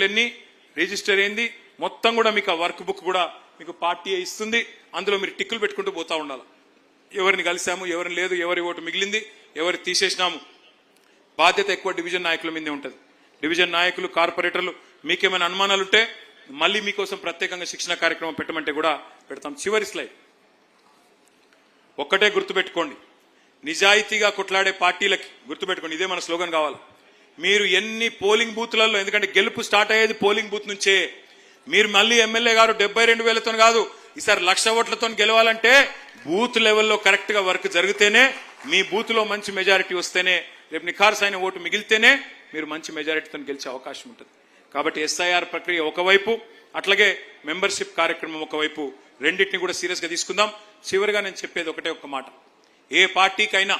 ఎన్ని రిజిస్టర్ అయింది మొత్తం కూడా మీకు ఆ వర్క్ బుక్ కూడా మీకు పార్టీ ఇస్తుంది. అందులో మీరు టిక్కులు పెట్టుకుంటూ పోతా ఉండాలి. ఎవరిని కలిసాము, ఎవరిని లేదు, ఎవరి ఓటు మిగిలింది, ఎవరు తీసేసినాము. బాధ్యత ఎక్కువ డివిజన్ నాయకుల మీదే ఉంటుంది. డివిజన్ నాయకులు, కార్పొరేటర్లు మీకేమైనా అనుమానాలు ఉంటే మళ్ళీ మీకోసం ప్రత్యేకంగా శిక్షణ కార్యక్రమం పెట్టమంటే కూడా పెడతాం. చివరి స్లైడ్ ఒక్కటే గుర్తుపెట్టుకోండి, నిజాయితీగా కొట్లాడే పార్టీలకి గుర్తుపెట్టుకోండి, ఇదే మన స్లోగన్ కావాలి. మీరు ఎన్ని పోలింగ్ బూత్లలో, ఎందుకంటే గెలుపు స్టార్ట్ అయ్యేది పోలింగ్ బూత్ నుంచే. మీరు మళ్ళీ ఎమ్మెల్యే గారు 72,000తో కాదు, ఈసారి 1,00,000 ఓట్లతో గెలవాలంటే బూత్ లెవెల్లో కరెక్ట్ గా వర్క్ జరిగితేనే, మీ బూత్ లో మంచి మెజారిటీ వస్తేనే, రేపు నిఖార్సైన ఓటు మిగిలితేనే మీరు మంచి మెజారిటీతో గెలిచే అవకాశం ఉంటుంది. కాబట్టి ఎస్ఐఆర్ ప్రక్రియ ఒకవైపు, అట్లాగే మెంబర్షిప్ కార్యక్రమం ఒకవైపు, రెండింటిని కూడా సీరియస్ గా తీసుకుందాం. చివరిగా నేను చెప్పేది ఒకటే ఒక్క మాట, ఏ పార్టీకైనా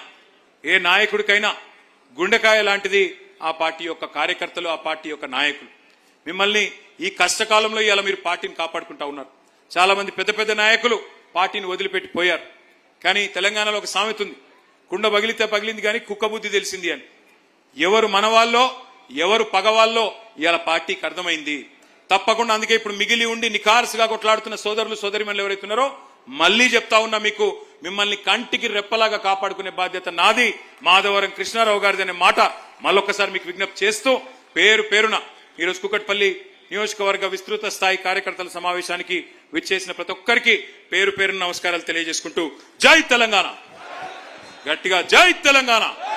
ఏ నాయకుడికైనా గుండెకాయ లాంటిది ఆ పార్టీ యొక్క కార్యకర్తలు, ఆ పార్టీ యొక్క నాయకులు. మిమ్మల్ని ఈ కష్టకాలంలో ఇలా మీరు పార్టీని కాపాడుకుంటా ఉన్నారు. చాలా మంది పెద్ద పెద్ద నాయకులు పార్టీని వదిలిపెట్టి పోయారు. కానీ తెలంగాణలో ఒక సామెత ఉంది, కుండ పగిలితే పగిలింది కానీ కుక్క బుద్ధి తెలిసింది అని. ఎవరు మనవాళ్ళో ఎవరు పగవాళ్ళో ఇలా పార్టీకి అర్థమైంది. తప్పకుండా అందుకే ఇప్పుడు మిగిలి ఉండి నిఖార్సుగా కొట్లాడుతున్న సోదరులు సోదరిమణులు ఎవరైతున్నారో మళ్ళీ చెప్తా ఉన్నా, మీకు మిమ్మల్ని కంటికి రెప్పలాగా కాపాడుకునే బాధ్యత నాది, మాధవరం కృష్ణారావు గారిది అనే మాట మళ్ళొక్కసారి మీకు విజ్ఞప్తి చేస్తూ, పేరు పేరున ఈరోజు కూకట్పల్లి నియోజకవర్గ విస్తృత స్థాయి కార్యకర్తల సమావేశానికి విచ్చేసిన ప్రతి ఒక్కరికి పేరు పేరున నమస్కారాలు తెలియజేసుకుంటూ, జై తెలంగాణ, గట్టిగా జై తెలంగాణ.